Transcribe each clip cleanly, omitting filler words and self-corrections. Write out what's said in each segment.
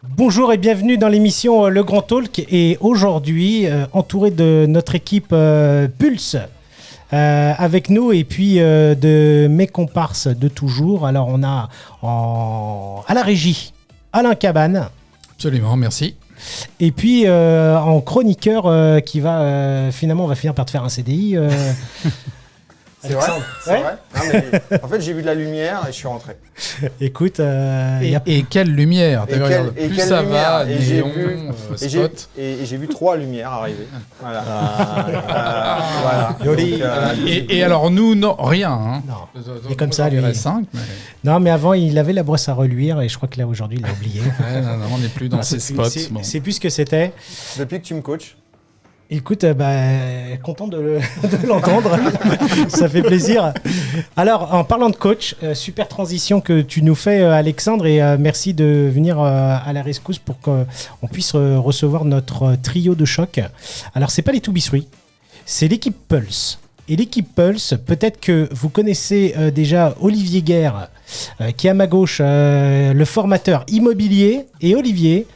Bonjour et bienvenue dans l'émission Le Grand Talk. Et aujourd'hui, entouré de notre équipe Pulse avec nous et puis de mes comparses de toujours. Alors on a à la régie Alain Cabane. Absolument, merci. Et puis en chroniqueur qui va finalement on va finir par te faire un CDI. C'est vrai, c'est vrai. Non, mais, en fait, j'ai vu de la lumière et je suis rentré. Écoute, et quelle lumière. Plus ça va, et j'ai vu 3 lumières arriver. Voilà. Voilà. Et alors nous, non, rien. Hein. Non. Il est comme ça, lui. 5, mais... Non, mais avant, il avait la brosse à reluire et je crois que là, aujourd'hui, il l'a oublié. Non, on n'est plus dans ces spots. C'est plus ce que c'était. Depuis que tu me coaches. Écoute, content de l'entendre. Ça fait plaisir. Alors, en parlant de coach, super transition que tu nous fais, Alexandre, et merci de venir à la rescousse pour qu'on puisse recevoir notre trio de choc. Alors, c'est pas les Toubisseries, c'est l'équipe Pulse. Et l'équipe Pulse, peut-être que vous connaissez déjà Olivier Guerre, qui est à ma gauche, le formateur immobilier. Et Olivier,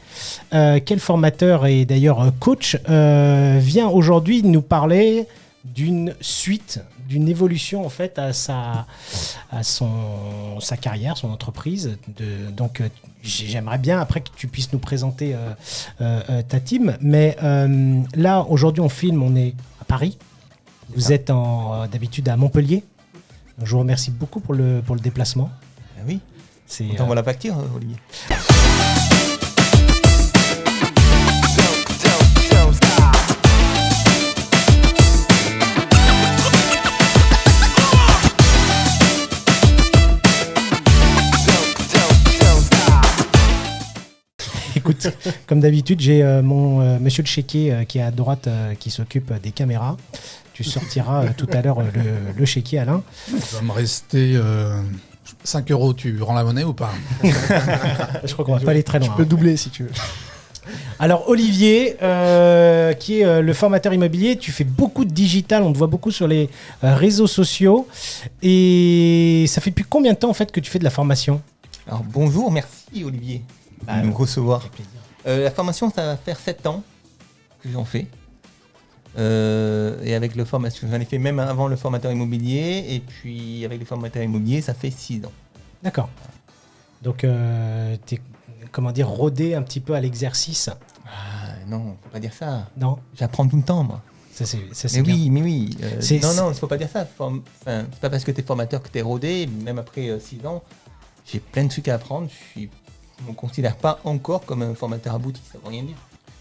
quel formateur et d'ailleurs coach, vient aujourd'hui nous parler d'une suite, d'une évolution en fait à sa carrière, son entreprise. Donc j'aimerais bien après que tu puisses nous présenter ta team. Mais là aujourd'hui on filme, on est à Paris. Vous êtes d'habitude à Montpellier. Donc, je vous remercie beaucoup pour le déplacement. Oui, on t'envoie la facture, Olivier. Écoute, comme d'habitude, j'ai mon monsieur le chéquier qui est à droite qui s'occupe des caméras. Tu sortiras tout à l'heure le chéquier, Alain. Il va me rester 5 €. Tu rends la monnaie ou pas? Je crois qu'on va pas aller très loin. Tu peux doubler si tu veux. Alors Olivier, qui est le formateur immobilier, tu fais beaucoup de digital, on te voit beaucoup sur les réseaux sociaux. Et ça fait depuis combien de temps en fait que tu fais de la formation? Alors bonjour, merci Olivier de nous recevoir. La formation, ça va faire 7 ans que j'en fais. Et avec le formation, j'en ai fait même avant le formateur immobilier. Et puis avec le formateur immobilier, ça fait 6 ans. D'accord. Donc t'es, comment dire, rodé un petit peu à l'exercice. Non, faut pas dire ça. Non. J'apprends tout le temps, moi. Ça c'est Mais bien. oui, mais oui. C'est- Non, faut pas dire ça. C'est pas parce que t'es formateur que t'es rodé. Même après 6 ans, j'ai plein de trucs à apprendre. On me considère pas encore comme un formateur abouti. Ça veut rien dire.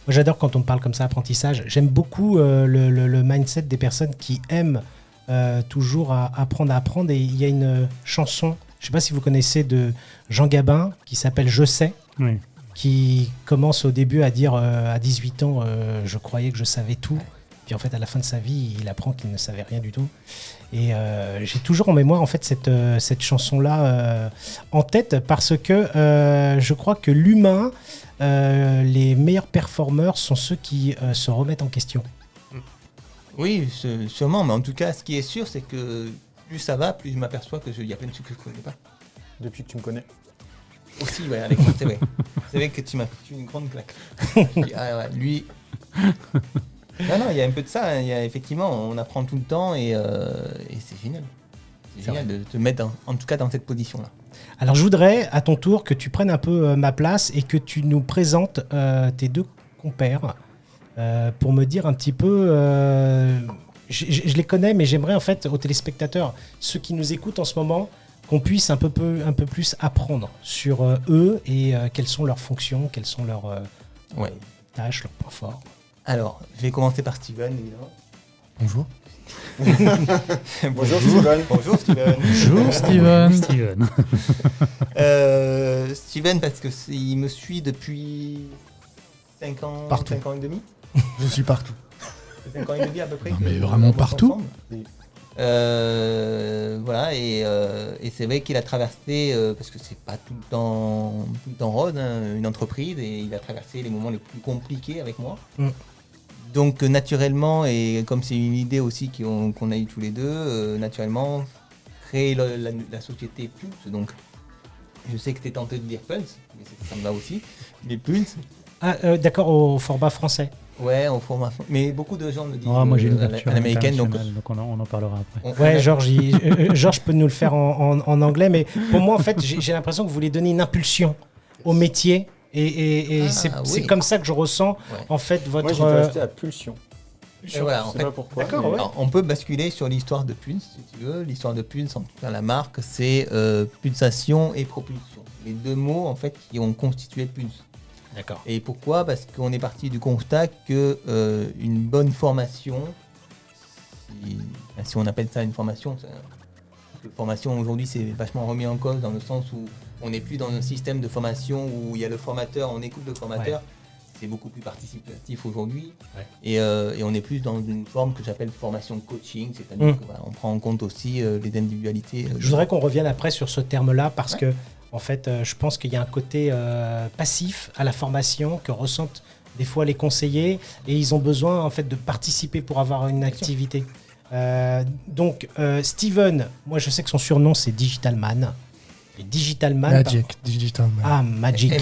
Moi, j'adore quand on parle comme ça, apprentissage. J'aime beaucoup le mindset des personnes qui aiment toujours apprendre. Et il y a une chanson, je ne sais pas si vous connaissez, de Jean Gabin, qui s'appelle « Je sais », qui commence au début à dire à 18 ans, je croyais que je savais tout. Puis en fait, à la fin de sa vie, il apprend qu'il ne savait rien du tout. Et j'ai toujours en mémoire en fait cette chanson-là en tête parce que je crois que l'humain, les meilleurs performeurs sont ceux qui se remettent en question. Oui, sûrement. Mais en tout cas, ce qui est sûr, c'est que plus ça va, plus je m'aperçois qu'il y a plein de trucs que je ne connais pas. Depuis que tu me connais. Aussi, ouais, avec moi, c'est vrai. C'est vrai que tu m'as foutu une grande claque. Lui... Non, il y a un peu de ça. Hein. Effectivement, on apprend tout le temps et c'est génial. C'est génial de te mettre, en tout cas, dans cette position-là. Alors, je voudrais, à ton tour, que tu prennes un peu ma place et que tu nous présentes tes deux compères pour me dire un petit peu... je les connais, mais j'aimerais, en fait, aux téléspectateurs, ceux qui nous écoutent en ce moment, qu'on puisse un peu plus apprendre sur eux et quelles sont leurs fonctions, quelles sont leurs tâches, leurs points forts. Alors, je vais commencer par Steven, évidemment. Bonjour. Bonjour Steven. Bonjour Steven. Bonjour Steven. Steven, parce que il me suit depuis 5 ans, Partout. 5 ans et demi. Je suis partout. 5 ans et demi à peu près. Non, que mais nous vraiment bossons partout. ensemble. Oui. Voilà, et c'est vrai qu'il a traversé, parce que c'est pas tout le temps rose, hein, une entreprise, et il a traversé les moments les plus compliqués avec moi. Donc naturellement, et comme c'est une idée aussi qu'on a eu tous les deux, naturellement, créer la société Pulse, donc Je sais que tu es tenté de dire Pulse, mais ça me va aussi. Mais Pulse, D'accord, au format français. ouais, au format. Mais beaucoup de gens me disent Moi, j'ai une à version l'américaine, donc. internationale, donc on en parlera après. Ouais, Georges peut nous le faire en anglais, mais pour moi, en fait, j'ai l'impression que vous voulez donner une impulsion au métier. Et c'est comme ça que je ressens, en fait, votre... Moi, j'étais resté à Pulsion. Et voilà, Je en sais fait, pas pourquoi. D'accord, mais- ouais. alors, on peut basculer sur l'histoire de Pulse, si tu veux. L'histoire de Pulse, en tout cas, la marque, c'est pulsation et propulsion. Les deux mots, en fait, qui ont constitué Pulse. D'accord. Et pourquoi ? Parce qu'on est parti du constat que une bonne formation, si on appelle ça une formation, parce que formation aujourd'hui c'est vachement remis en cause dans le sens où on n'est plus dans un système de formation où il y a le formateur, on écoute le formateur. C'est beaucoup plus participatif aujourd'hui. Ouais. Et on est plus dans une forme que j'appelle formation coaching, c'est-à-dire qu'on prend en compte aussi les individualités. Je voudrais qu'on revienne après sur ce terme-là parce que, en fait, je pense qu'il y a un côté passif à la formation que ressentent des fois les conseillers et ils ont besoin en fait de participer pour avoir une activité. Donc, Steven, moi je sais que son surnom c'est Digital Man. Et Digital Man. Magic, Digital Man. Ah, Magic.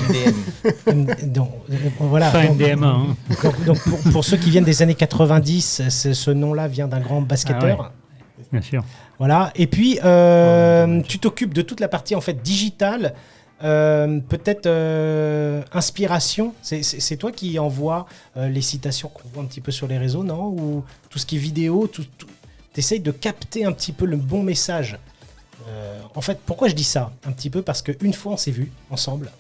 MDM. Donc, voilà. Pas Donc, MDMA. Hein. donc, pour ceux qui viennent des années 90, ce nom-là vient d'un grand basketteur. Bien sûr. Voilà. Et puis, tu t'occupes de toute la partie en fait digitale. Peut-être inspiration. C'est toi qui envoie les citations qu'on voit un petit peu sur les réseaux, non ? Ou tout ce qui est vidéo, t'essayes de capter un petit peu le bon message. En fait, pourquoi je dis ça ? Un petit peu parce qu'une fois on s'est vus ensemble.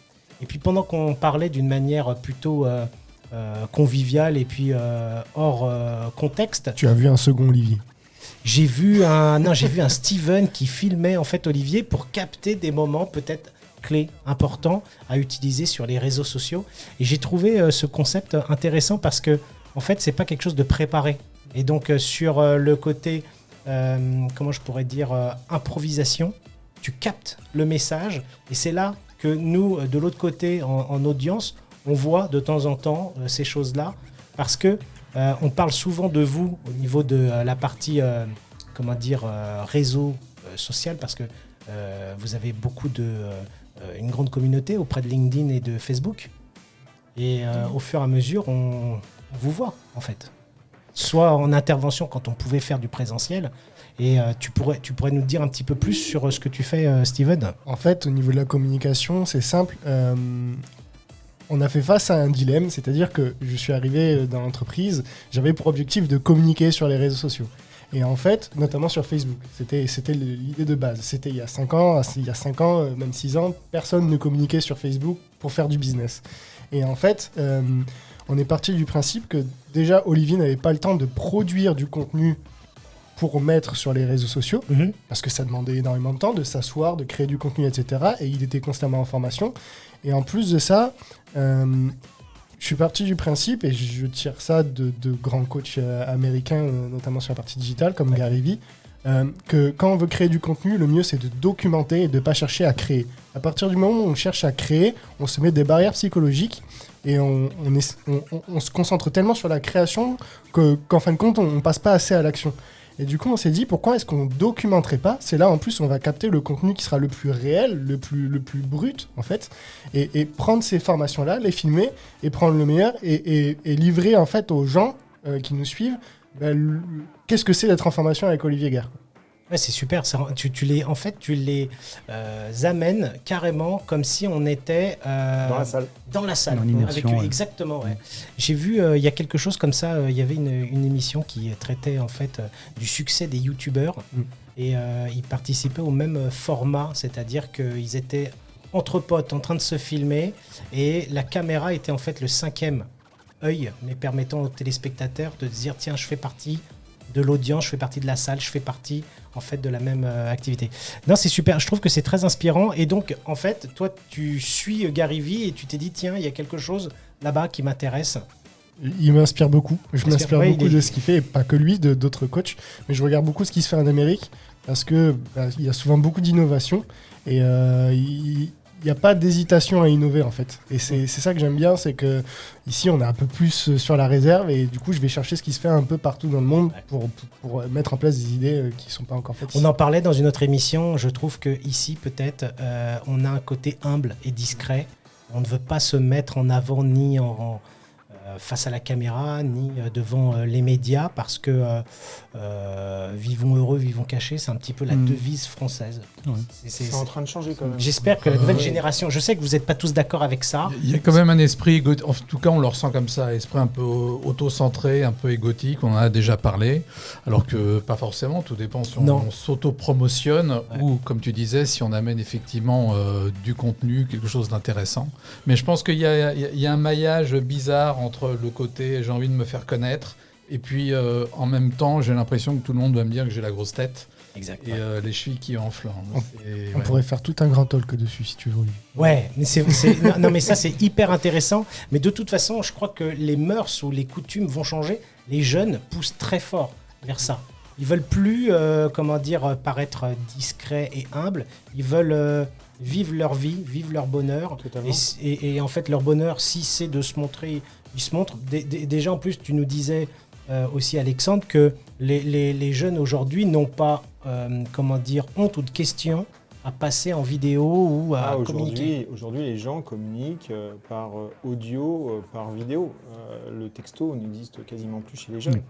Et puis pendant qu'on parlait d'une manière plutôt conviviale et puis hors contexte, Tu as vu un second Olivier. j'ai vu un Steven qui filmait en fait Olivier pour capter des moments peut-être clés importants à utiliser sur les réseaux sociaux. Et j'ai trouvé ce concept intéressant parce que en fait c'est pas quelque chose de préparé. Et donc sur le côté comment je pourrais dire improvisation, tu captes le message et c'est là que nous de l'autre côté en audience on voit de temps en temps ces choses-là parce que on parle souvent de vous au niveau de la partie réseau social parce que vous avez beaucoup une grande communauté auprès de LinkedIn et de Facebook et au fur et à mesure on vous voit en fait soit en intervention quand on pouvait faire du présentiel et tu pourrais nous dire un petit peu plus sur ce que tu fais Steven. En fait, au niveau de la communication, c'est simple. On a fait face à un dilemme, c'est-à-dire que je suis arrivé dans l'entreprise, j'avais pour objectif de communiquer sur les réseaux sociaux. Et en fait, notamment sur Facebook, c'était l'idée de base. C'était il y a 5 ans, même 6 ans, personne ne communiquait sur Facebook pour faire du business. Et en fait, on est parti du principe que déjà Olivier n'avait pas le temps de produire du contenu pour mettre sur les réseaux sociaux, parce que ça demandait énormément de temps de s'asseoir, de créer du contenu, etc. Et il était constamment en formation. Et en plus de ça, je suis parti du principe, et je tire ça de grands coachs américains, notamment sur la partie digitale, comme Gary Vee, que quand on veut créer du contenu, le mieux c'est de documenter et de ne pas chercher à créer. À partir du moment où on cherche à créer, on se met des barrières psychologiques et on se concentre tellement sur la création qu'en fin de compte, on ne passe pas assez à l'action. Et du coup, on s'est dit, pourquoi est-ce qu'on documenterait pas ? C'est là, en plus, on va capter le contenu qui sera le plus réel, le plus brut, en fait, et prendre ces formations-là, les filmer, et prendre le meilleur, et livrer, en fait, aux gens qui nous suivent, qu'est-ce que c'est d'être en formation avec Olivier Guerre. Ouais, c'est super. Tu les amènes carrément comme si on était Dans la salle. Dans la salle. En immersion, Avec eux, ouais. Exactement. Ouais. J'ai vu il y a quelque chose comme ça. Il y avait une émission qui traitait en fait du succès des youtubeurs et ils participaient au même format, c'est-à-dire qu'ils étaient entre potes en train de se filmer et la caméra était en fait le 5e œil, mais permettant aux téléspectateurs de se dire tiens, je fais partie de l'audience, je fais partie de la salle, je fais partie en fait de la même activité. Non, c'est super, je trouve que c'est très inspirant et donc en fait, toi tu suis Gary Vee et tu t'es dit tiens, il y a quelque chose là-bas qui m'intéresse. Il m'inspire beaucoup, je m'inspire ouais, beaucoup de ce qu'il fait, et pas que lui, d'autres coachs, mais je regarde beaucoup ce qui se fait en Amérique, parce que il y a souvent beaucoup d'innovation, et il n'y a pas d'hésitation à innover en fait. Et c'est ça que j'aime bien, c'est que ici on est un peu plus sur la réserve et du coup je vais chercher ce qui se fait un peu partout dans le monde pour mettre en place des idées qui ne sont pas encore faites. On en parlait dans une autre émission, je trouve que ici peut-être on a un côté humble et discret. On ne veut pas se mettre en avant ni face à la caméra, ni devant les médias, parce que vivons heureux, vivons cachés, c'est un petit peu la devise française. Ouais. C'est en train de changer quand même. J'espère que la nouvelle génération, je sais que vous n'êtes pas tous d'accord avec ça. Il y a quand même un esprit, en tout cas on le ressent comme ça, esprit un peu auto-centré, un peu égotique, on en a déjà parlé, alors que pas forcément, tout dépend si on s'auto-promotionne ou, comme tu disais, si on amène effectivement du contenu, quelque chose d'intéressant. Mais je pense qu'il y a un maillage bizarre entre le côté j'ai envie de me faire connaître et puis en même temps j'ai l'impression que tout le monde va me dire que j'ai la grosse tête. Exact. Et les chevilles qui enflent. On pourrait faire tout un grand talk dessus si tu veux. Ouais, mais non, mais ça c'est hyper intéressant. Mais de toute façon, je crois que les mœurs ou les coutumes vont changer. Les jeunes poussent très fort vers ça. Ils veulent plus, paraître discrets et humbles. Ils veulent vivre leur vie, vivre leur bonheur. Et en fait, leur bonheur, si c'est de se montrer, ils se montrent. Déjà, en plus, tu nous disais aussi, Alexandre, que les jeunes aujourd'hui n'ont pas, honte ou de questions à passer en vidéo ou à communiquer. Aujourd'hui, les gens communiquent par audio, par vidéo. Le texto n'existe quasiment plus chez les jeunes.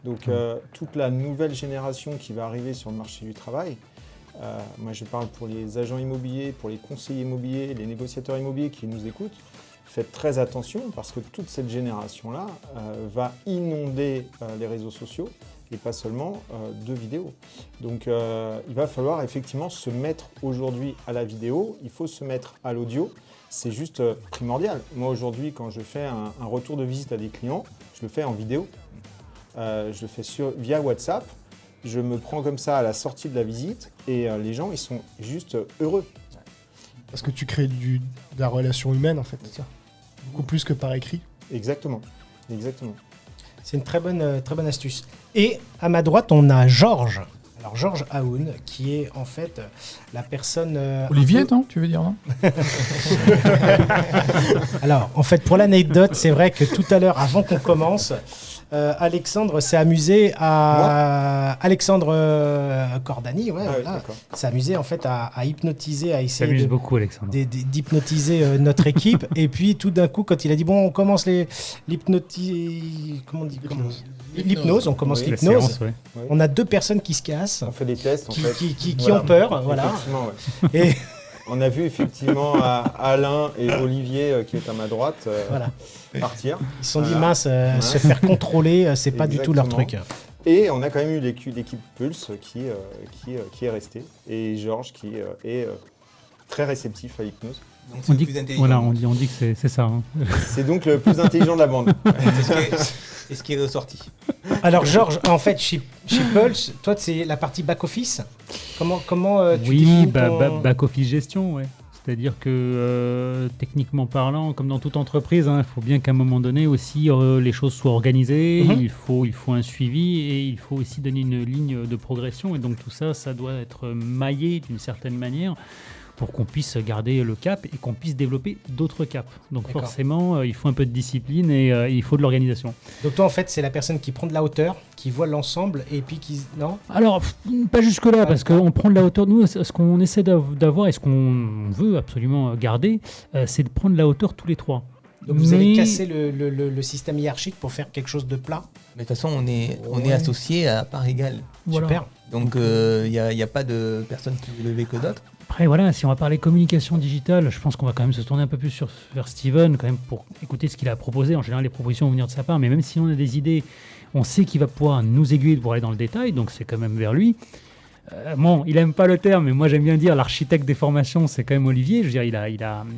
Donc, toute la nouvelle génération qui va arriver sur le marché du travail, moi je parle pour les agents immobiliers, pour les conseillers immobiliers, les négociateurs immobiliers qui nous écoutent, faites très attention parce que toute cette génération-là va inonder les réseaux sociaux et pas seulement de vidéos. Donc il va falloir effectivement se mettre aujourd'hui à la vidéo, il faut se mettre à l'audio, c'est juste primordial. Moi aujourd'hui quand je fais un retour de visite à des clients, je le fais en vidéo, je le fais via WhatsApp, je me prends comme ça à la sortie de la visite et les gens ils sont juste heureux. Parce que tu crées de la relation humaine en fait, beaucoup plus que par écrit. Exactement. C'est une très bonne astuce. Et à ma droite, on a Georges. Alors Georges Aoun, qui est en fait la personne... Olivier, non ? Tu veux dire, non ? Alors, en fait, pour l'anecdote, c'est vrai que tout à l'heure, avant qu'on commence, Alexandre s'est amusé à... Alexandre Cordani, s'est amusé en fait à hypnotiser, à essayer s'amuse beaucoup, Alexandre. d'hypnotiser notre équipe. Et puis tout d'un coup, quand il a dit bon, on commence l'hypnose, on commence l'hypnose. Séance, ouais. On a 2 personnes qui se cassent, On fait des tests qui ont peur, voilà. Effectivement, ouais. Et On a vu effectivement Alain et Olivier qui est à ma droite partir. ils se sont dit mince, se faire contrôler, c'est pas du tout leur truc. Et on a quand même eu l'équipe Pulse qui est restée et Georges qui est très réceptif à l'hypnose. Donc On dit que c'est ça. Hein. C'est donc le plus intelligent de la bande. C'est ce qui est ressorti. Alors Georges, en fait, chez Pulse, toi c'est la partie back-office. Comment tu définis ton... back-office gestion, ouais. C'est-à-dire que techniquement parlant, comme dans toute entreprise, il faut bien qu'à un moment donné aussi les choses soient organisées, il faut un suivi et il faut aussi donner une ligne de progression. Et donc tout ça, ça doit être maillé d'une certaine manière pour qu'on puisse garder le cap et qu'on puisse développer d'autres caps. Donc D'accord. forcément, il faut un peu de discipline et il faut de l'organisation. Donc toi, en fait, c'est la personne qui prend de la hauteur, qui voit l'ensemble et puis qui... Non ? Alors, pas jusque-là, parce qu'on prend de la hauteur. Nous, ce qu'on essaie d'avoir et ce qu'on veut absolument garder, c'est de prendre de la hauteur tous les 3. Donc vous avez cassé le système hiérarchique pour faire quelque chose de plat. Mais de toute façon, on est associés à part égale. Voilà. Super. Donc il n'y a pas de personne qui veut lever que d'autres. Après, voilà, si on va parler communication digitale, je pense qu'on va quand même se tourner un peu plus vers Steven, quand même, pour écouter ce qu'il a proposé. En général, les propositions vont venir de sa part, mais même si on a des idées, on sait qu'il va pouvoir nous aiguiller pour aller dans le détail, donc c'est quand même vers lui. Bon, il aime pas le terme, mais moi j'aime bien dire l'architecte des formations, c'est quand même Olivier. Je veux dire,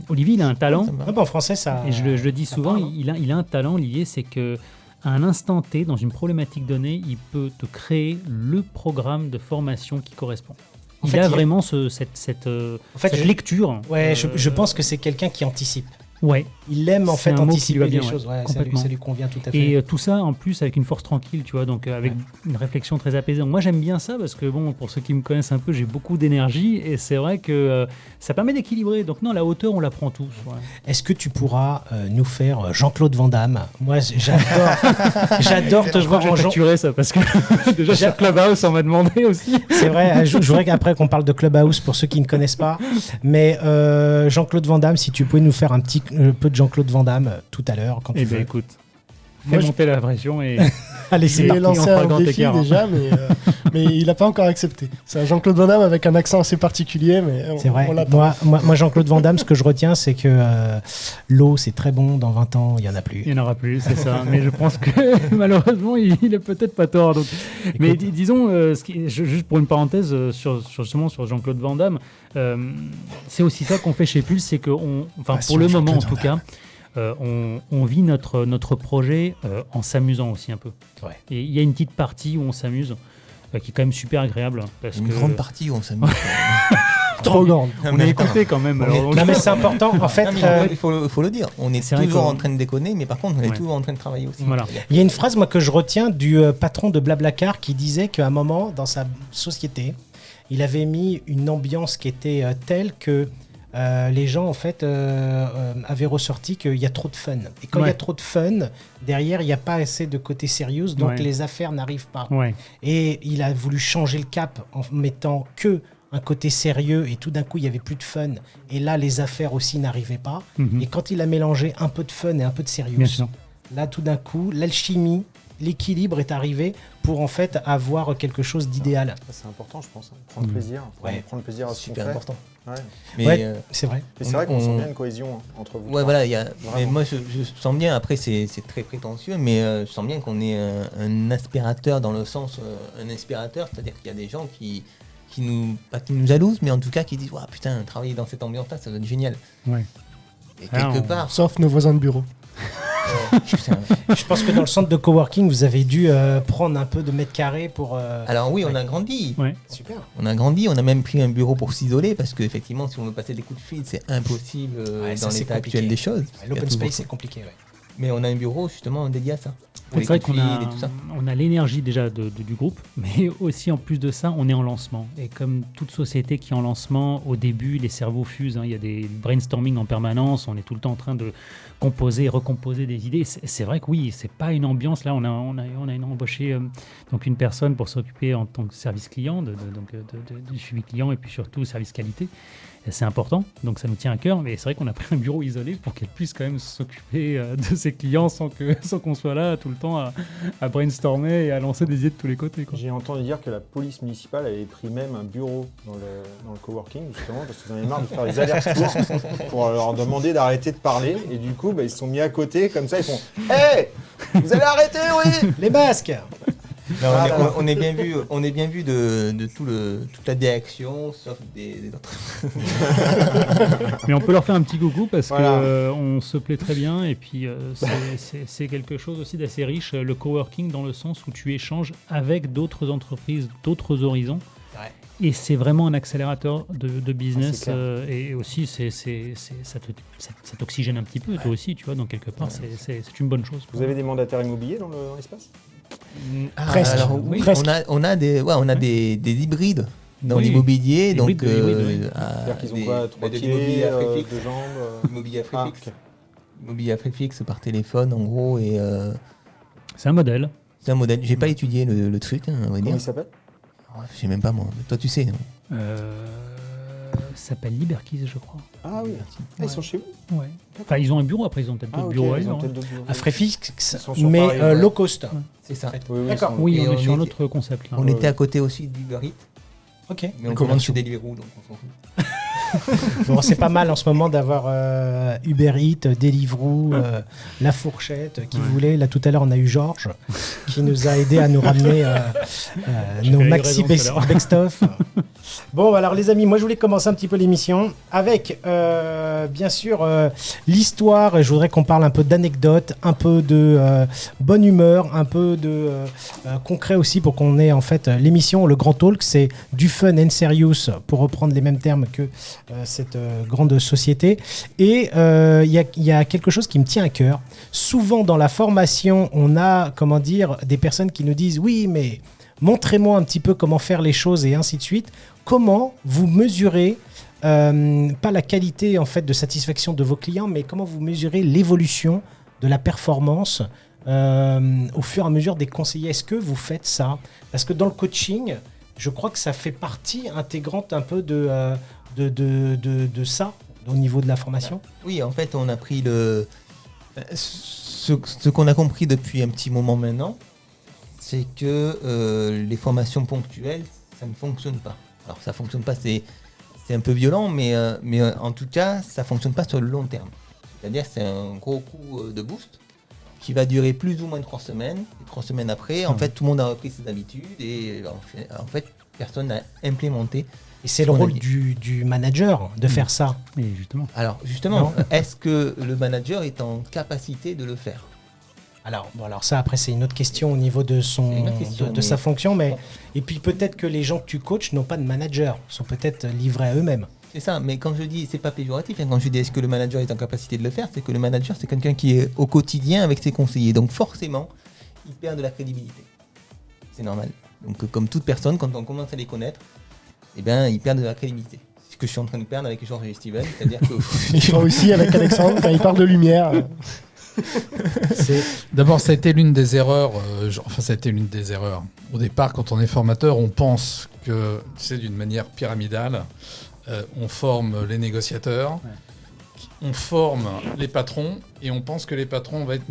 Olivier, il a un talent. En français, ça... Et je le dis souvent, il a un talent, Olivier, c'est que à un instant T, dans une problématique donnée, il peut te créer le programme de formation qui correspond. Il a vraiment cette lecture. Ouais, je pense que c'est quelqu'un qui anticipe. Ouais. Il aime en C'est fait un mot qui lui anticiper va les bien, choses. ouais, Ouais, complètement. ça lui convient tout à fait. Et tout ça en plus avec une force tranquille, tu vois, donc avec une réflexion très apaisée. Moi j'aime bien ça parce que bon, pour ceux qui me connaissent un peu, j'ai beaucoup d'énergie et c'est vrai que ça permet d'équilibrer. Donc non, la hauteur on la prend tous. Ouais. Est-ce que tu pourras nous faire Jean-Claude Van Damme? Moi, j'adore te Je crois voir que en j'ai Jean. facturé ça parce que déjà sur Clubhouse on m'a demandé aussi. C'est vrai, je voudrais qu'après qu'on parle de Clubhouse pour ceux qui ne connaissent pas. Mais Jean-Claude Van Damme, si tu pouvais nous faire un petit peu de Jean-Claude Van Damme tout à l'heure, quand tu Eh veux. bien écoute, Moi, fais monter la pression et Allez, Je c'est lui ai parti. lancé on fera un le grand défi écart, hein. déjà, mais il n'a pas encore accepté. C'est un Jean-Claude Van Damme avec un accent assez particulier, mais C'est vrai. on l'attend. Moi, Jean-Claude Van Damme, ce que je retiens, c'est que l'eau, c'est très bon. Dans 20 ans, il n'y en a plus. il n'y en aura plus, c'est ça. Mais je pense que malheureusement, il a peut-être pas tort. Donc. Mais disons, juste pour une parenthèse justement sur Jean-Claude Van Damme, c'est aussi ça qu'on fait chez Pulse, c'est que, pour le moment en tout cas, on vit notre projet en s'amusant aussi un peu. Ouais. Et il y a une petite partie où on s'amuse, qui est quand même super agréable. Parce Une que grande partie où on s'amuse. Trop grande. on est écouté quand même. alors, Non, mais c'est important. En fait, Non, mais il faut le dire. On est c'est vrai toujours qu'on- en train de déconner, mais par contre, on est Ouais. toujours en train de travailler aussi. Voilà. il y a une phrase moi, que je retiens du patron de Blablacar qui disait qu'à un moment, dans sa société, il avait mis une ambiance qui était telle que les gens en fait avaient ressorti qu'il y a trop de fun. Et quand il y a Ouais. trop de fun, derrière, il n'y a pas assez de côté sérieux, donc Ouais. les affaires n'arrivent pas. Ouais. Et il a voulu changer le cap en mettant que un côté sérieux et tout d'un coup il y avait plus de fun et là les affaires aussi n'arrivaient pas. Mhm. Et quand il a mélangé un peu de fun et un peu de sérieux, Bien sûr. là tout d'un coup l'alchimie, l'équilibre est arrivé pour en fait avoir quelque chose d'idéal. Ça, c'est important, je pense. Prendre Mm. plaisir. Ouais. Prendre plaisir à ce qu'on Super fait. important. Ouais. Mais Ouais. C'est vrai. Et c'est vrai qu'on sent On- bien une cohésion entre vous. Ouais, trois. voilà, mais Vraiment. moi je sens bien, après c'est très prétentieux, mais je sens bien qu'on est un aspirateur dans le sens, un aspirateur, c'est-à-dire qu'il y a des gens qui pas qui nous jalousent, mais en tout cas qui disent, ouais, putain, travailler dans cette ambiance-là, ça doit être génial. Ouais. Et Ah, quelque on- part, Sauf nos voisins de bureau. putain. Je pense que dans le centre de coworking, vous avez dû prendre un peu de mètres carrés pour. Alors oui, on a grandi. Ouais. Super. On a grandi, on a même pris un bureau pour s'isoler, parce qu'effectivement, si on veut passer des coups de fil, c'est impossible Ouais, ça, dans c'est l'état compliqué. actuel des choses. Il y a L'open toujours space ça. c'est compliqué. Ouais. Mais on a un bureau justement dédié à ça. Pour les C'est vrai coups qu'on de a, fil et tout ça. on a l'énergie déjà du groupe, mais aussi en plus de ça, on est en lancement. Et comme toute société qui est en lancement, au début, les cerveaux fusent. Hein, il y a des brainstorming en permanence. On est tout le temps en train de composer, recomposer des idées. C'est vrai que oui, c'est pas une ambiance. Là, on a embauché donc une personne pour s'occuper en tant que service client, du suivi client et puis surtout service qualité. Et c'est important, donc ça nous tient à cœur. Mais c'est vrai qu'on a pris un bureau isolé pour qu'elle puisse quand même s'occuper de ses clients sans qu'on soit là tout le temps à brainstormer et à lancer des idées de tous les côtés, quoi. J'ai entendu dire que la police municipale avait pris même un bureau dans le coworking, justement, parce qu'ils en avaient marre de faire des allers-retours pour leur demander d'arrêter de parler. Et du coup, ils se sont mis à côté, comme ça, ils font « Hey, vous allez arrêter, oui !» Les masques. Non, Voilà. on est bien vu de toute la direction, sauf des autres. Mais on peut leur faire un petit coucou parce Voilà. que on se plaît très bien et puis c'est quelque chose aussi d'assez riche, le coworking, dans le sens où tu échanges avec d'autres entreprises, d'autres horizons. Ouais. Et c'est vraiment un accélérateur de business, c'est clair. et aussi ça t'oxygène un petit peu, toi aussi, tu vois, donc quelque part c'est une bonne chose. Vous avez des mandataires immobiliers dans l'espace? Presque. Alors, oui, Presque. on a des hybrides dans Oui. l'immobilier, donc Hybrides, oui. C'est-à-dire qu'ils ont quoi? 3 de pieds, l'immobilier à frais fixes. 2 jambes Immobilier à frais Ah, fixes. ok. Immobilier à frais fixes par téléphone, en gut, et C'est un modèle. c'est un modèle. J'ai pas étudié le truc, hein, on va Comment dire. il s'appelle? Ouais, je sais même pas moi. Toi, tu sais. Non Ça s'appelle Liberkeys, je crois. Ah oui, ils sont chez vous? Ouais. Enfin, ils ont un bureau, après ils ont peut-être d'autres ok, bureaux ils ont ailleurs. peut-être d'autres bureaux. À frais fixes, Ils sont sur mais Paris, ouais. low cost. C'est ça. Oui, oui, D'accord. ils sont- Oui, Et on est on sur un est- autre concept là. On Ouais. était à côté aussi d'Uber Eats, Ok. mais on Une commande convention. chez Deliveroo, donc on s'en fout. Bon, c'est pas mal en ce moment d'avoir Uber Eats, Deliveroo, La Fourchette, qui voulait. Là, tout à l'heure, on a eu Georges qui nous a aidé à nous ramener nos eu maxi raison tout à l'heure. best-of. Bon, alors les amis, moi je voulais commencer un petit peu l'émission avec, bien sûr, l'histoire. Et je voudrais qu'on parle un peu d'anecdotes, un peu de bonne humeur, un peu de concret aussi pour qu'on ait en fait l'émission, le grand talk, c'est du fun and serious, pour reprendre les mêmes termes que cette grande société. Et il y a quelque chose qui me tient à cœur. Souvent dans la formation, on a, des personnes qui nous disent « Oui, mais montrez-moi un petit peu comment faire les choses et ainsi de suite ». Comment vous mesurez, pas la qualité en fait de satisfaction de vos clients, mais comment vous mesurez l'évolution de la performance au fur et à mesure des conseillers? Est-ce que vous faites ça? Parce que dans le coaching, je crois que ça fait partie intégrante un peu de ça au niveau de la formation. Oui, en fait, on a pris ce qu'on a compris depuis un petit moment maintenant, c'est que les formations ponctuelles, ça ne fonctionne pas. Alors ça fonctionne pas, c'est un peu violent, mais en tout cas, ça fonctionne pas sur le long terme. C'est-à-dire c'est un gros coup de boost qui va durer plus ou moins 3 semaines. Et 3 semaines après, en fait, tout le monde a repris ses habitudes et en fait, personne n'a implémenté. Et c'est le rôle du manager de faire ça. Et justement. Alors justement, est-ce que le manager est en capacité de le faire? Alors ça, après, c'est une autre question au niveau de sa fonction. Et puis peut-être que les gens que tu coaches n'ont pas de manager, sont peut-être livrés à eux-mêmes. C'est ça, mais quand je dis, c'est pas péjoratif, quand je dis est-ce que le manager est en capacité de le faire, c'est que le manager, c'est quelqu'un qui est au quotidien avec ses conseillers. Donc forcément, il perd de la crédibilité. C'est normal. Donc comme toute personne, quand on commence à les connaître, eh bien, il perd de la crédibilité. C'est ce que je suis en train de perdre avec Georges et Steven, c'est-à-dire que... Je vois aussi avec Alexandre, quand il parle de lumière... D'abord, ça a été l'une des erreurs. Au départ, quand on est formateur, on pense que c'est d'une manière pyramidale. On forme les négociateurs, on forme les patrons, et on pense que les patrons vont être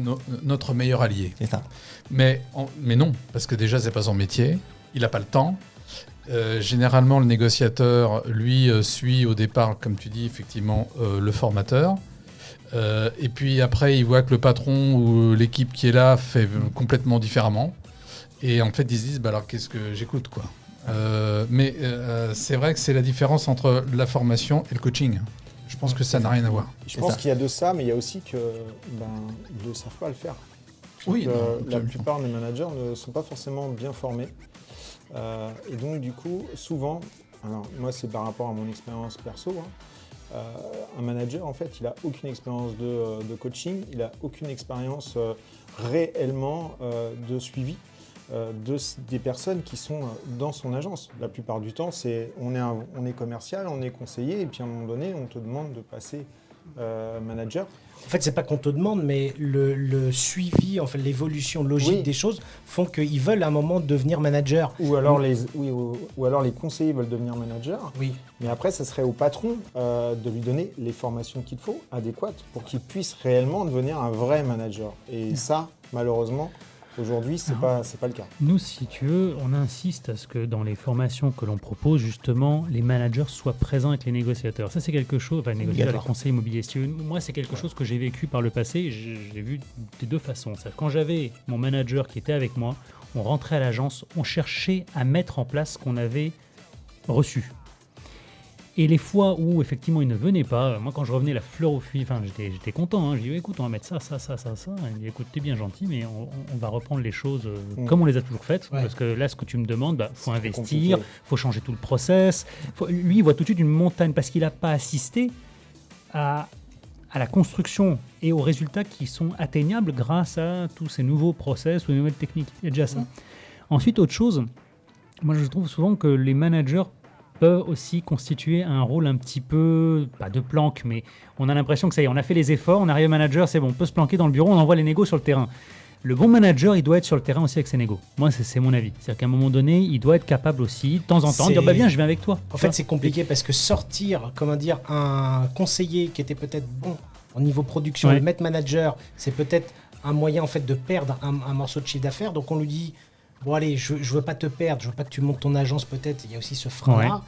notre meilleur allié. C'est ça. Mais non, parce que déjà, c'est pas son métier. Il n'a pas le temps. Généralement, le négociateur, lui, suit au départ, comme tu dis, effectivement, le formateur. Et puis après, il voit que le patron ou l'équipe qui est là fait complètement différemment. Et en fait, ils se disent, alors qu'est-ce que j'écoute, quoi. Mais c'est vrai que c'est la différence entre la formation et le coaching. Je pense que ça n'a rien à voir. Je pense qu'il y a de ça, mais il y a aussi que ils ne savent pas le faire. Oui, la plupart des managers ne sont pas forcément bien formés. Et donc, du coup, souvent, alors moi, c'est par rapport à mon expérience perso, un manager, en fait, il n'a aucune expérience de coaching, il n'a aucune expérience réellement de suivi des personnes qui sont dans son agence. La plupart du temps, on est commercial, on est conseiller, et puis à un moment donné, on te demande de passer manager. En fait, c'est pas qu'on te demande, mais le suivi, en fait, l'évolution logique des choses font qu'ils veulent à un moment devenir manager. Ou alors les conseillers veulent devenir manager. Oui. Mais après, ça serait au patron de lui donner les formations qu'il faut, adéquates, pour qu'il puisse réellement devenir un vrai manager. Et ça, malheureusement, aujourd'hui, c'est pas le cas. Nous, si tu veux, on insiste à ce que dans les formations que l'on propose, justement, les managers soient présents avec les négociateurs. Ça, c'est quelque chose, les négociateurs, les conseillers immobiliers. Moi, c'est quelque chose que j'ai vécu par le passé. J'ai vu de deux façons. Quand j'avais mon manager qui était avec moi, on rentrait à l'agence, on cherchait à mettre en place ce qu'on avait reçu. Et les fois où, effectivement, il ne venait pas, moi, quand je revenais la fleur au fusil, j'étais content. Je dis, écoute, on va mettre ça. Il dit, écoute, t'es bien gentil, mais on va reprendre les choses comme on les a toujours faites. Ouais. Parce que là, ce que tu me demandes, faut investir, faut changer tout le process. Lui, il voit tout de suite une montagne parce qu'il n'a pas assisté à la construction et aux résultats qui sont atteignables grâce à tous ces nouveaux process ou nouvelles techniques. Il y a déjà ça. Ensuite, autre chose, moi, je trouve souvent que les managers peuvent aussi constituer un rôle un petit peu, pas de planque, mais on a l'impression que ça y est, on a fait les efforts, on arrive manager, c'est bon, on peut se planquer dans le bureau, on envoie les négos sur le terrain. Le bon manager, il doit être sur le terrain aussi avec ses négos. Moi, c'est mon avis. C'est-à-dire qu'à un moment donné, il doit être capable aussi, de temps en temps, de dire, viens, je viens avec toi. En fait, c'est compliqué parce que sortir, un conseiller qui était peut-être bon au niveau production, le mettre manager, c'est peut-être un moyen en fait de perdre un morceau de chiffre d'affaires. Donc on lui dit, bon allez, je veux pas te perdre, je veux pas que tu montes ton agence peut-être. Il y a aussi ce frein-là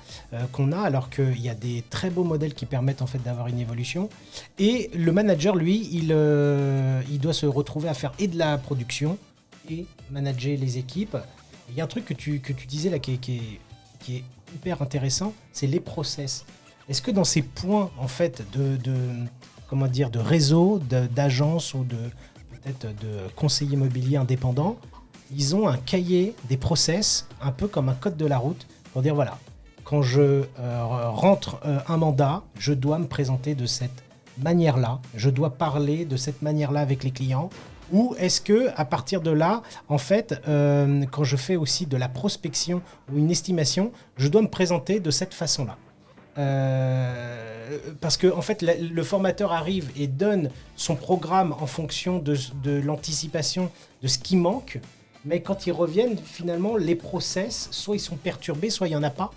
qu'on a, alors qu'il y a des très beaux modèles qui permettent en fait d'avoir une évolution. Et le manager, lui, il doit se retrouver à faire et de la production et manager les équipes. Il y a un truc que tu disais là qui est hyper intéressant, c'est les process. Est-ce que dans ces points en fait de réseau, d'agence ou peut-être de conseillers immobiliers indépendants, ils ont un cahier des process, un peu comme un code de la route, pour dire voilà, quand je rentre un mandat, je dois me présenter de cette manière-là, je dois parler de cette manière-là avec les clients? Ou est-ce que à partir de là, en fait, quand je fais aussi de la prospection ou une estimation, je dois me présenter de cette façon-là? Parce que en fait, le formateur arrive et donne son programme en fonction de l'anticipation de ce qui manque, mais quand ils reviennent, finalement, les process, soit ils sont perturbés, soit il n'y en a pas,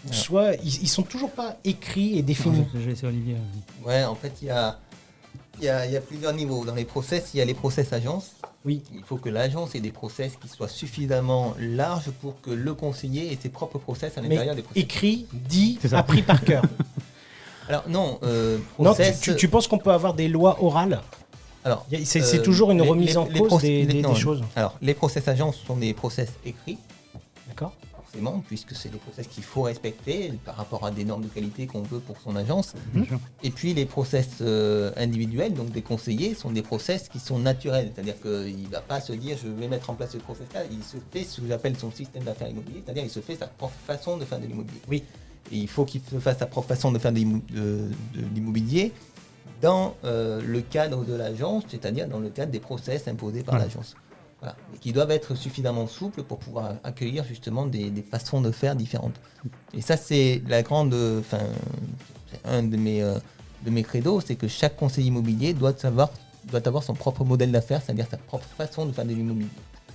ou soit ils sont toujours pas écrits et définis. Je vais laisser Olivier. Ouais, en fait, il y a plusieurs niveaux. Dans les process, il y a les process agences. Oui. Il faut que l'agence ait des process qui soient suffisamment larges pour que le conseiller ait ses propres process à l'intérieur des process. Écrit, dit, C'est ça. appris par cœur. Alors non, Non, process... tu penses qu'on peut avoir des lois orales? Alors, C'est toujours une remise en cause des non, choses. Alors, les process agences sont des process écrits, D'accord. forcément, puisque c'est des process qu'il faut respecter par rapport à des normes de qualité qu'on veut pour son agence. Bien sûr. Et puis les process individuels, donc des conseillers, sont des process qui sont naturels. C'est-à-dire qu'il ne va pas se dire je vais mettre en place ce process-là. Il se fait ce que j'appelle son système d'affaires immobilier, c'est-à-dire il se fait sa propre façon de faire de l'immobilier. Oui. Et il faut qu'il se fasse sa propre façon de faire de l'immobilier dans le cadre de l'agence, c'est-à-dire dans le cadre des process imposés par l'agence. Voilà. Et qui doivent être suffisamment souples pour pouvoir accueillir justement des façons de faire différentes. Et ça, c'est la grande... Enfin, c'est un de mes credos, c'est que chaque conseiller immobilier doit avoir son propre modèle d'affaires, c'est-à-dire sa propre façon de faire de l'immobilier.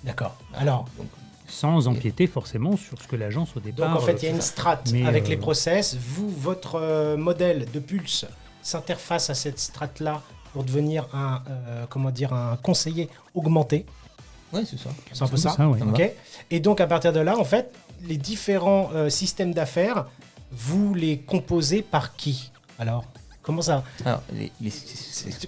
D'accord. Alors, Donc, Sans empiéter forcément sur ce que l'agence au départ. donc en fait, il y a une strate mais, avec les process. Vous, votre modèle de Pulse s'interface à cette strate-là pour devenir un conseiller augmenté. ouais, c'est ça. C'est un peu ça. ouais. Ok. Et donc, à partir de là, en fait, les différents systèmes d'affaires, vous les composez par qui? Alors, comment ça? Alors,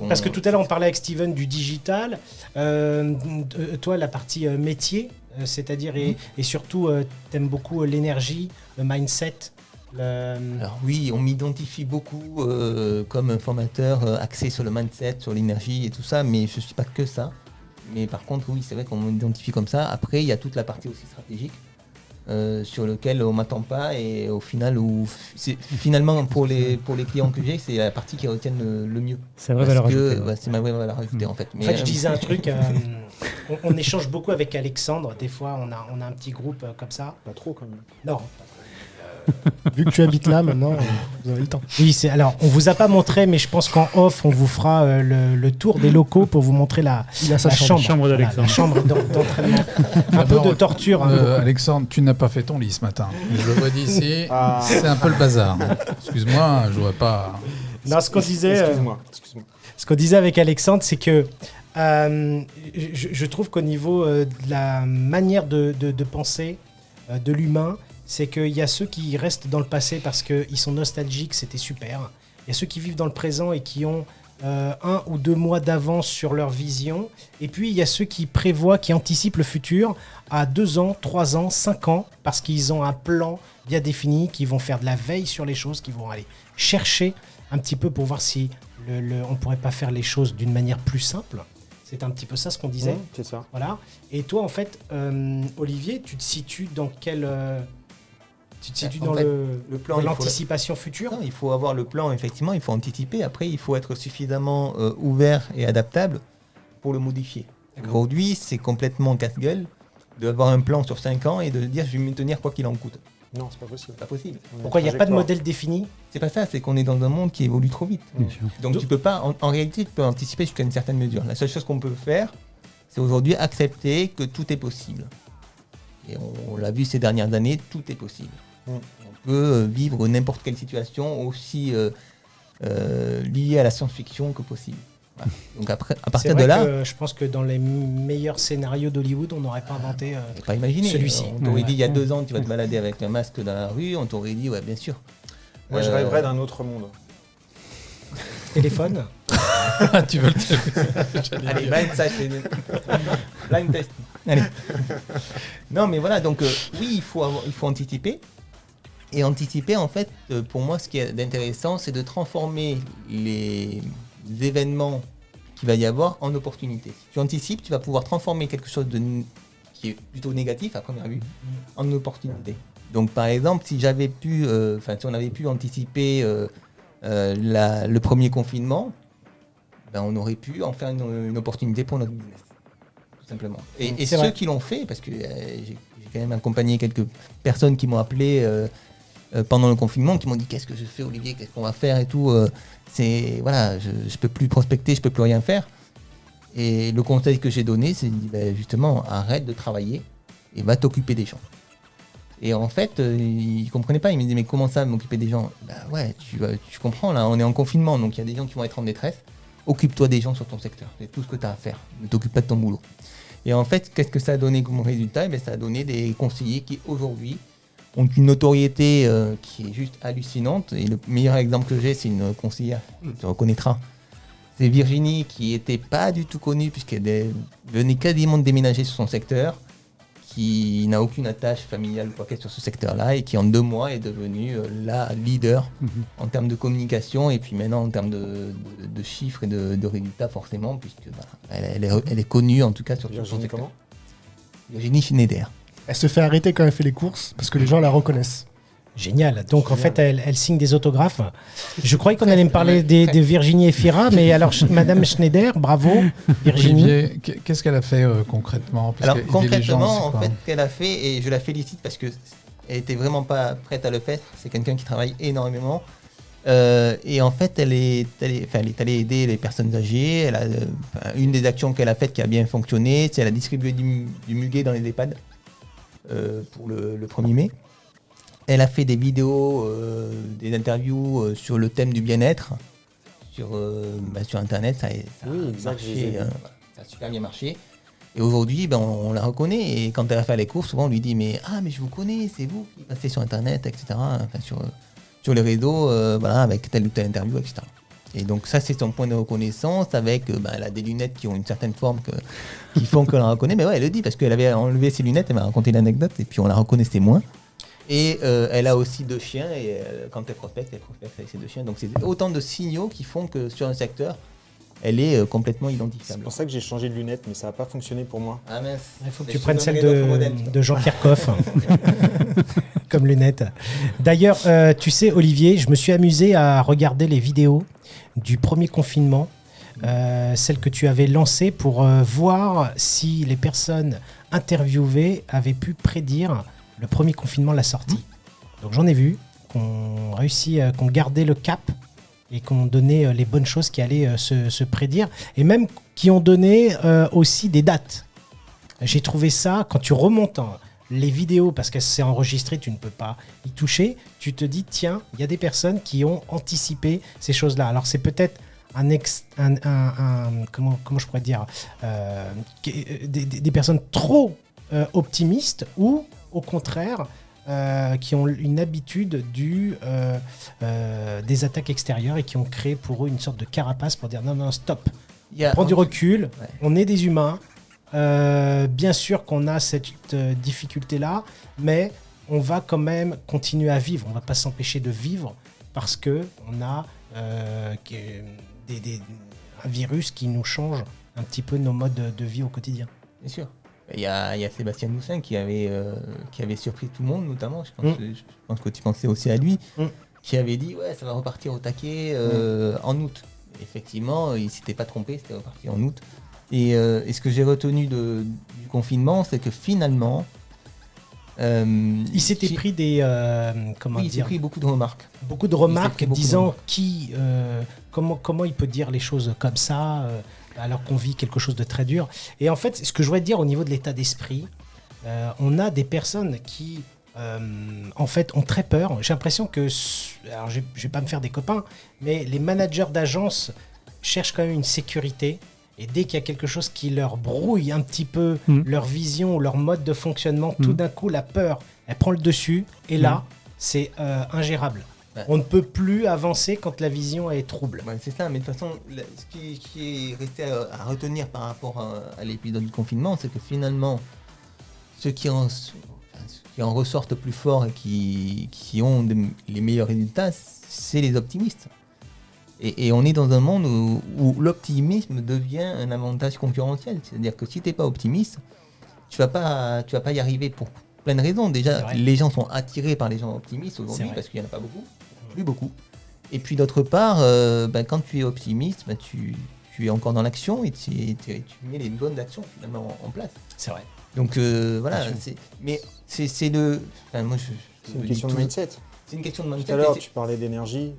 Parce que tout à l'heure, on parlait avec Steven du digital. Toi, la partie métier, c'est-à-dire, et surtout, t'aimes beaucoup l'énergie, le mindset. Alors oui, on m'identifie beaucoup comme un formateur axé sur le mindset, sur l'énergie et tout ça, mais je ne suis pas que ça. Mais par contre, oui, c'est vrai qu'on m'identifie comme ça. Après, il y a toute la partie aussi stratégique sur laquelle on ne m'attend pas. Et au final, finalement pour les clients que j'ai, c'est la partie qui retiennent le mieux. C'est la vraie valeur ajoutée. Ouais, c'est ma vraie valeur ajoutée en fait. En fait, je disais un truc, on échange beaucoup avec Alexandre. Des fois, on a un petit groupe comme ça. Pas trop quand même. Non. Vu que tu habites là maintenant, vous avez le temps. Oui, alors, on vous a pas montré, mais je pense qu'en off, on vous fera le tour des locaux pour vous montrer la chambre d'Alexandre. La chambre d'entraînement. Un peu de torture. Hein. Alexandre, tu n'as pas fait ton lit ce matin. Je le vois d'ici, c'est un peu le bazar. Excuse-moi, je vois pas. Non, ce qu'on disait, Excuse-moi. ce qu'on disait avec Alexandre, c'est que je trouve qu'au niveau de la manière de penser de l'humain, c'est qu'il y a ceux qui restent dans le passé parce qu'ils sont nostalgiques, c'était super. Il y a ceux qui vivent dans le présent et qui ont 1 ou 2 mois d'avance sur leur vision. Et puis, il y a ceux qui prévoient, qui anticipent le futur à 2 ans, 3 ans, 5 ans, parce qu'ils ont un plan bien défini, qui vont faire de la veille sur les choses, qui vont aller chercher un petit peu pour voir si on ne pourrait pas faire les choses d'une manière plus simple. C'est un petit peu ça ce qu'on disait. C'est ça. Voilà. Et toi, en fait, Olivier, tu te situes dans quel... Tu te situes En dans fait, le plan, dans il faut l'anticipation future? Non, il faut avoir le plan, effectivement, il faut anticiper. Après, il faut être suffisamment ouvert et adaptable pour le modifier. Aujourd'hui, c'est complètement casse-gueule d'avoir un plan sur 5 ans et de dire je vais me tenir quoi qu'il en coûte. Non, c'est pas possible. C'est pas possible. Pourquoi il n'y a pas de modèle défini? C'est pas ça, c'est qu'on est dans un monde qui évolue trop vite. Bien sûr. Donc tu peux pas, en réalité, tu peux anticiper jusqu'à une certaine mesure. La seule chose qu'on peut faire, c'est aujourd'hui accepter que tout est possible. Et on l'a vu ces dernières années, tout est possible. On peut vivre n'importe quelle situation aussi liée à la science-fiction que possible. Voilà. Donc après, à partir de là, je pense que dans les meilleurs scénarios d'Hollywood, on n'aurait pas inventé pas imaginer. celui-ci. On t'aurait dit il y a 2 ans, tu vas te balader avec un masque dans la rue, on t'aurait dit ouais, bien sûr. Moi, je rêverais d'un autre monde. téléphone. Tu veux le Allez, blind test. Allez. Non, mais voilà, donc oui, il faut anticiper. Et anticiper, en fait, pour moi, ce qui est intéressant, c'est de transformer les événements qu'il va y avoir en opportunités. Si tu anticipes, tu vas pouvoir transformer quelque chose qui est plutôt négatif à première vue en opportunité. Donc par exemple, si on avait pu anticiper le premier confinement, ben, on aurait pu en faire une opportunité pour notre business, tout simplement. Et ceux qui l'ont fait, parce que j'ai quand même accompagné quelques personnes qui m'ont appelé pendant le confinement, qui m'ont dit qu'est-ce que je fais, Olivier, qu'est-ce qu'on va faire et tout. Je peux plus prospecter, je peux plus rien faire. Et le conseil que j'ai donné, c'est justement arrête de travailler et va t'occuper des gens. Et en fait, ils ne comprenaient pas. Ils me disaient mais comment ça, m'occuper des gens? Ouais, tu comprends, là, on est en confinement, donc il y a des gens qui vont être en détresse. Occupe-toi des gens sur ton secteur. C'est tout ce que tu as à faire. Ne t'occupe pas de ton boulot. Et en fait, qu'est-ce que ça a donné comme résultat? Ça a donné des conseillers qui, aujourd'hui, ont une notoriété qui est juste hallucinante. Et le meilleur exemple que j'ai, c'est une conseillère, tu reconnaîtras. C'est Virginie, qui n'était pas du tout connue, puisqu'elle venait quasiment de déménager sur son secteur, qui n'a aucune attache familiale ou quoi sur ce secteur-là, et qui en 2 mois est devenue la leader en termes de communication, et puis maintenant en termes de chiffres et de résultats, forcément, puisque elle est connue en tout cas sur son secteur. Comment Virginie Schneider. Elle se fait arrêter quand elle fait les courses, parce que les gens la reconnaissent. Génial. Donc en fait, elle signe des autographes. Je croyais qu'on allait me parler de Virginie Efira, mais alors Madame Schneider, bravo Virginie. Olivier, qu'est-ce qu'elle a fait concrètement? Alors concrètement, en fait, qu'elle a fait, et je la félicite parce que elle était vraiment pas prête à le faire. C'est quelqu'un qui travaille énormément. Et en fait, elle est allée aider les personnes âgées. Elle a, une des actions qu'elle a faites qui a bien fonctionné, c'est qu'elle a distribué du muguet dans les EHPAD pour le 1er mai. Elle a fait des vidéos, des interviews sur le thème du bien-être sur Internet. Ça a super bien marché. Et aujourd'hui, on la reconnaît. Et quand elle a fait les courses, souvent on lui dit mais je vous connais, c'est vous qui passez sur Internet, etc. Enfin, sur les réseaux, avec telle ou telle interview, etc. Et donc ça, c'est son point de reconnaissance avec elle a des lunettes qui ont une certaine forme qui font qu'on la reconnaît. Mais ouais, elle le dit parce qu'elle avait enlevé ses lunettes, elle m'a raconté l'anecdote et puis on la reconnaissait moins. Et elle a aussi 2 chiens et quand elle prospecte avec ses 2 chiens. Donc c'est autant de signaux qui font que sur un secteur, elle est complètement identifiable. C'est pour ça que j'ai changé de lunettes, mais ça n'a pas fonctionné pour moi. Ah mince. Il faut que tu prennes celle de Jean Kirchhoff comme lunettes. D'ailleurs, tu sais Olivier, je me suis amusé à regarder les vidéos du premier confinement, celles que tu avais lancées pour voir si les personnes interviewées avaient pu prédire le premier confinement, la sortie. Donc j'en ai vu, qu'on réussit, qu'on gardait le cap et qu'on donnait les bonnes choses qui allaient se prédire et même qui ont donné aussi des dates. J'ai trouvé ça, quand tu remontes les vidéos, parce que c'est enregistré, tu ne peux pas y toucher, tu te dis, tiens, il y a des personnes qui ont anticipé ces choses-là. Alors c'est peut-être comment je pourrais dire, des personnes trop optimistes ou au contraire, qui ont une habitude des attaques extérieures et qui ont créé pour eux une sorte de carapace pour dire non, stop. Prends du recul, on est des humains. Bien sûr qu'on a cette difficulté-là, mais on va quand même continuer à vivre. On ne va pas s'empêcher de vivre parce qu'on a un virus qui nous change un petit peu nos modes de vie au quotidien. Bien sûr. Il y a Sébastien Moussin qui avait surpris tout le monde, notamment. Je pense que tu pensais aussi à lui, qui avait dit ça va repartir au taquet en août. Effectivement, il ne s'était pas trompé, c'était reparti en août. Et ce que j'ai retenu du confinement, c'est que finalement... il s'était pris des... il s'est pris beaucoup de remarques. Beaucoup de remarques disant comment il peut dire les choses comme ça alors qu'on vit quelque chose de très dur. Et en fait, ce que je voudrais dire au niveau de l'état d'esprit, on a des personnes qui, en fait, ont très peur. J'ai l'impression que, alors je vais pas me faire des copains, mais les managers d'agence cherchent quand même une sécurité. Et dès qu'il y a quelque chose qui leur brouille un petit peu leur vision, leur mode de fonctionnement, tout d'un coup, la peur, elle prend le dessus. Et là, c'est ingérable. On ne peut plus avancer quand la vision est trouble. C'est ça, mais de toute façon, ce qui est resté à retenir par rapport à l'épisode du confinement, c'est que finalement, ceux qui en ressortent plus fort et qui ont les meilleurs résultats, c'est les optimistes. Et on est dans un monde où l'optimisme devient un avantage concurrentiel. C'est-à-dire que si tu n'es pas optimiste, tu vas pas y arriver pour plein de raisons. C'est Déjà, vrai. les gens sont attirés par les gens optimistes aujourd'hui C'est vrai. parce qu'il n'y en a pas beaucoup, plus beaucoup. Et puis d'autre part, quand tu es optimiste, tu es encore dans l'action et tu mets les bonnes actions finalement en place. C'est vrai. Donc voilà, Bien sûr. mais c'est le. Enfin, moi, C'est une question de mindset. C'est une question de Tout mindset. à l'heure, tu parlais d'énergie,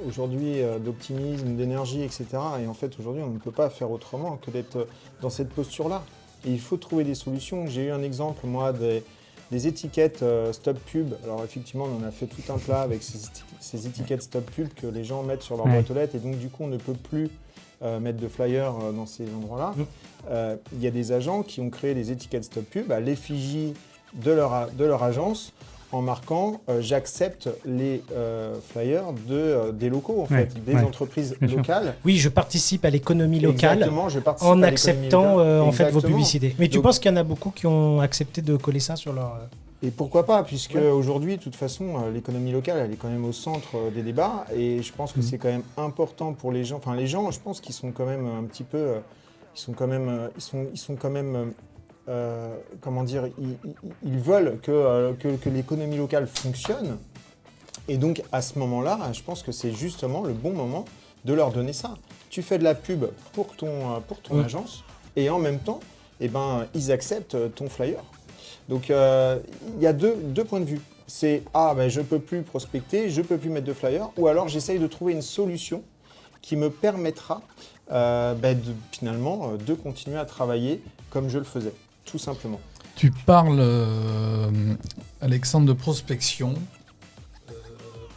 aujourd'hui d'optimisme, d'énergie, etc. Et en fait, aujourd'hui, on ne peut pas faire autrement que d'être dans cette posture-là. Et il faut trouver des solutions. J'ai eu un exemple, moi, des étiquettes Stop Pub. Alors effectivement, on en a fait tout un plat avec ces étiquettes Stop Pub que les gens mettent sur leur boîte aux lettres. Et donc, du coup, on ne peut plus mettre de flyers dans ces endroits-là. Il y a des agents qui ont créé des étiquettes Stop Pub à l'effigie de leur agence, en marquant j'accepte les flyers des locaux, en fait, des entreprises Bien sûr. locales. Oui, je participe à l'économie locale Exactement, je participe en à l'économie acceptant locale. en fait vos Exactement. publicités. Mais tu Donc- penses qu'il y en a beaucoup qui ont accepté de coller ça sur leur... Et pourquoi pas, puisque Ouais. aujourd'hui, de toute façon, l'économie locale, elle est quand même au centre des débats, et je pense que c'est quand même important pour les gens. Enfin, les gens, je pense qu'ils sont quand même un petit peu, ils sont quand même, comment dire, ils veulent que l'économie locale fonctionne. Et donc, à ce moment-là, je pense que c'est justement le bon moment de leur donner ça. Tu fais de la pub pour ton agence, et en même temps, ils acceptent ton flyer. Donc, il y a deux points de vue. C'est je ne peux plus prospecter, je ne peux plus mettre de flyer, ou alors j'essaye de trouver une solution qui me permettra finalement de continuer à travailler comme je le faisais, tout simplement. Tu parles, Alexandre, de prospection.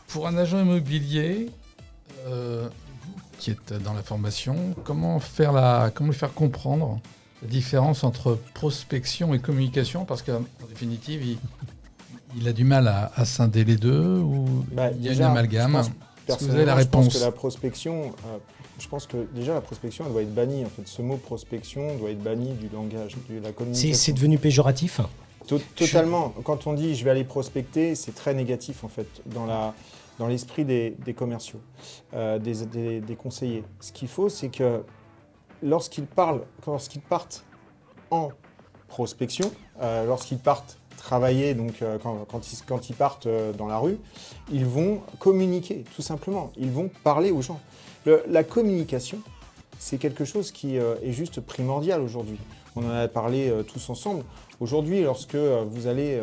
Pour un agent immobilier qui est dans la formation, comment lui faire comprendre la différence entre prospection et communication, parce qu'en définitive, il a du mal à scinder les deux, ou il y a déjà, une amalgame. Est-ce que vous avez la Personnellement, je pense réponse? que la prospection, la prospection, elle doit être bannie. En fait, ce mot prospection doit être banni du langage, de la communication. C'est devenu péjoratif. Totalement. Quand on dit je vais aller prospecter, c'est très négatif en fait dans l'esprit des commerciaux, des conseillers. Ce qu'il faut, c'est que lorsqu'ils partent en prospection, lorsqu'ils partent travailler, donc quand ils partent dans la rue, ils vont communiquer, tout simplement. Ils vont parler aux gens. La communication, c'est quelque chose qui est juste primordial aujourd'hui. On en a parlé tous ensemble. Aujourd'hui, lorsque vous allez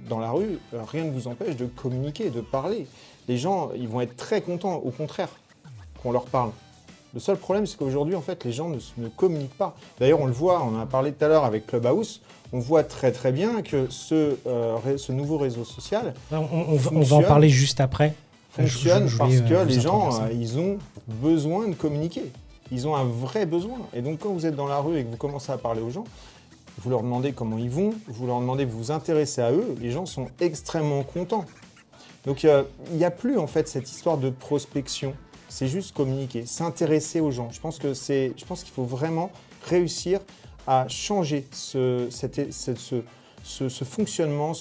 dans la rue, rien ne vous empêche de communiquer, de parler. Les gens, ils vont être très contents, au contraire, qu'on leur parle. Le seul problème, c'est qu'aujourd'hui, en fait, les gens ne communiquent pas. D'ailleurs, on le voit, on en a parlé tout à l'heure avec Clubhouse, on voit très très bien que ce nouveau réseau social On va en parler juste après. fonctionne Je parce voulais, que vous les gens, introduire ça. ils ont besoin de communiquer. Ils ont un vrai besoin. Et donc, quand vous êtes dans la rue et que vous commencez à parler aux gens, vous leur demandez comment ils vont, vous leur demandez de vous intéresser à eux, les gens sont extrêmement contents. Donc, il n'y a plus, en fait, cette histoire de prospection. C'est juste communiquer, s'intéresser aux gens. Je pense qu'il faut vraiment réussir à changer ce fonctionnement,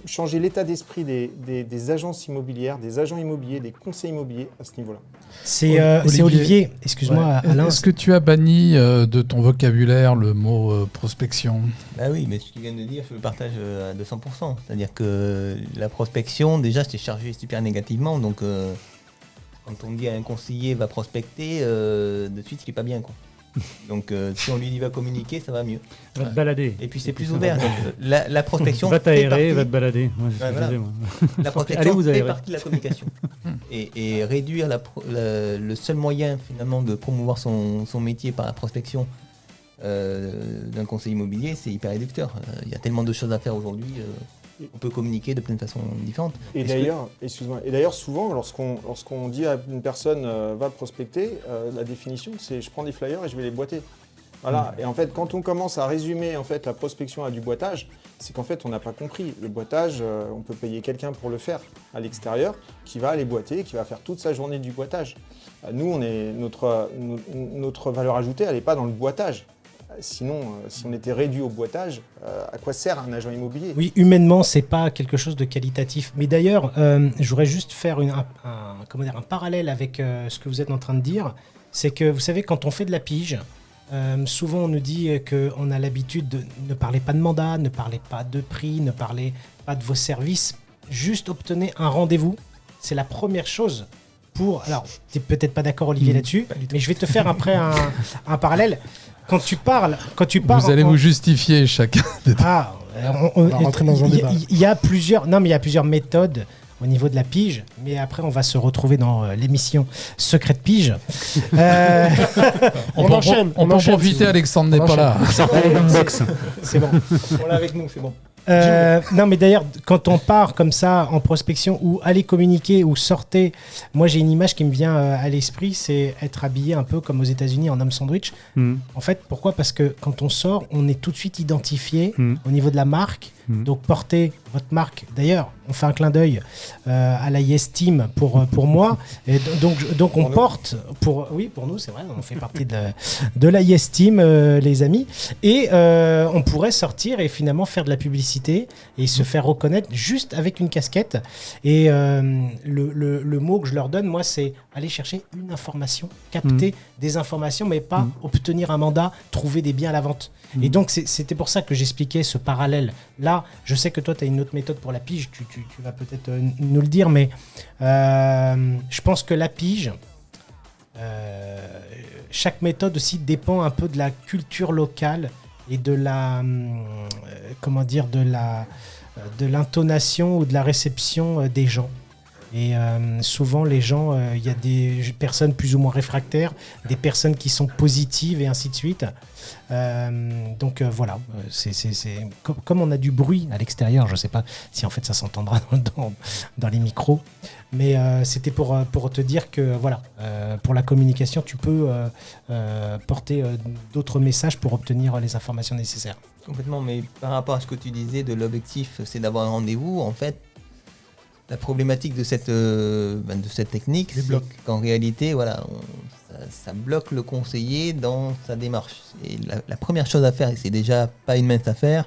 changer l'état d'esprit des agences immobilières, des agents immobiliers, des conseils immobiliers à ce niveau-là. C'est Olivier, excuse-moi Ouais. Alain. Est-ce que tu as banni de ton vocabulaire le mot prospection? Bah oui, mais ce que tu viens de dire, je le partage à 200%. C'est-à-dire que la prospection, déjà, c'est chargé super négativement. Donc, quand on dit à un conseiller va prospecter, de suite, il n'est pas bien, quoi. Donc, si on lui dit va communiquer, ça va mieux. Va te balader. Et puis, c'est plus ouvert. Donc, la prospection Va fait t'aérer, va partie- te balader. Ouais, c'est ce que je voilà. disais, moi. La Allez prospection vous fait aérer. partie de la communication. Et réduire le seul moyen, finalement, de promouvoir son métier par la prospection d'un conseiller immobilier, c'est hyper réducteur. Il y a tellement de choses à faire aujourd'hui. On peut communiquer de plein de façons différentes. Et d'ailleurs, souvent, lorsqu'on dit à une personne va prospecter, la définition, c'est je prends des flyers et je vais les boîter. Voilà. Et en fait, quand on commence à résumer en fait la prospection à du boitage, c'est qu'en fait, on n'a pas compris. Le boitage, on peut payer quelqu'un pour le faire à l'extérieur, qui va aller boiter, qui va faire toute sa journée du boitage. Nous, notre valeur ajoutée, elle n'est pas dans le boitage. Sinon, si on était réduit au boitage, à quoi sert un agent immobilier? Oui, humainement, c'est pas quelque chose de qualitatif. Mais d'ailleurs, je voudrais juste faire un parallèle avec ce que vous êtes en train de dire. C'est que, vous savez, quand on fait de la pige, Souvent, on nous dit qu'on a l'habitude de ne parler pas de mandat, ne parler pas de prix, ne parler pas de vos services. Juste obtenez un rendez-vous. C'est la première chose pour... Alors, tu n'es peut-être pas d'accord, Olivier, là-dessus, mais je vais te faire après un parallèle. Quand tu parles... Vous allez vous justifier chacun. On va rentrer dans un débat. Il y a plusieurs méthodes au niveau de la pige, mais après on va se retrouver dans l'émission Secret de Pige. On enchaîne. On peut profiter, Alexandre n'est pas là. Sortez les box. C'est bon. On l'a avec nous, c'est bon. Non, mais d'ailleurs, quand on part comme ça en prospection ou aller communiquer ou sortez, moi j'ai une image qui me vient à l'esprit, c'est être habillé un peu comme aux États-Unis en homme sandwich. En fait, pourquoi ? Parce que quand on sort, on est tout de suite identifié au niveau de la marque. Donc portez votre marque. D'ailleurs, on fait un clin d'œil à la Yes Team pour moi. Et donc on porte pour nous, c'est vrai, on fait partie de la Yes Team, les amis. Et on pourrait sortir et finalement faire de la publicité et se faire reconnaître juste avec une casquette. Et le mot que je leur donne, moi, c'est aller chercher une information, capter des informations, mais pas obtenir un mandat, trouver des biens à la vente. Et donc, c'était pour ça que j'expliquais ce parallèle. Là, je sais que toi, tu as une autre méthode pour la pige, tu vas peut-être nous le dire, mais je pense que la pige, chaque méthode aussi dépend un peu de la culture locale et de la, de l'intonation ou de la réception des gens. Et souvent, les gens, il y a des personnes plus ou moins réfractaires, des personnes qui sont positives et ainsi de suite. Donc voilà, c'est comme on a du bruit à l'extérieur, je ne sais pas si en fait ça s'entendra dans les micros, mais c'était pour te dire que voilà, pour la communication, tu peux porter d'autres messages pour obtenir les informations nécessaires. Complètement, mais par rapport à ce que tu disais de l'objectif, c'est d'avoir un rendez-vous, en fait, la problématique de cette technique, c'est qu'en réalité, voilà, ça bloque le conseiller dans sa démarche. Et la première chose à faire, et c'est déjà pas une mince affaire,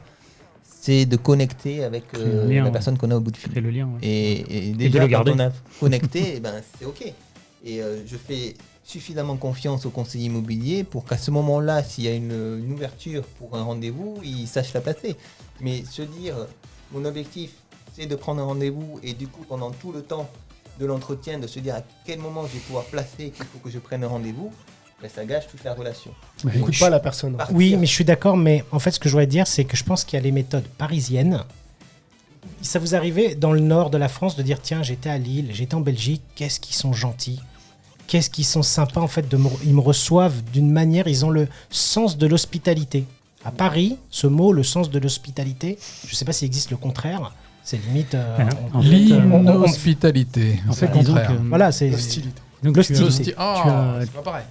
c'est de connecter avec la personne qu'on a au bout de fil. Le lien, ouais. Et déjà, quand on a connecté, c'est OK. Et je fais suffisamment confiance au conseiller immobilier pour qu'à ce moment-là, s'il y a une ouverture pour un rendez-vous, il sache la placer. Mais se dire, mon objectif, c'est de prendre un rendez-vous et du coup, pendant tout le temps de l'entretien, de se dire à quel moment je vais pouvoir placer qu'il faut que je prenne un rendez-vous, ça gâche toute la relation. N'écoute pas la personne. Oui, mais je suis d'accord, mais en fait, ce que je voudrais dire, c'est que je pense qu'il y a les méthodes parisiennes. Ça vous arrivait dans le nord de la France de dire, tiens, j'étais à Lille, j'étais en Belgique, qu'est-ce qu'ils sont gentils, qu'est-ce qu'ils sont sympas, en fait, ils me reçoivent d'une manière, ils ont le sens de l'hospitalité. À Paris, ce mot, le sens de l'hospitalité, je ne sais pas s'il existe le contraire. C'est limite. L'hospitalité. C'est le contraire. Voilà, c'est l'hostilité. Donc c'est pas pareil.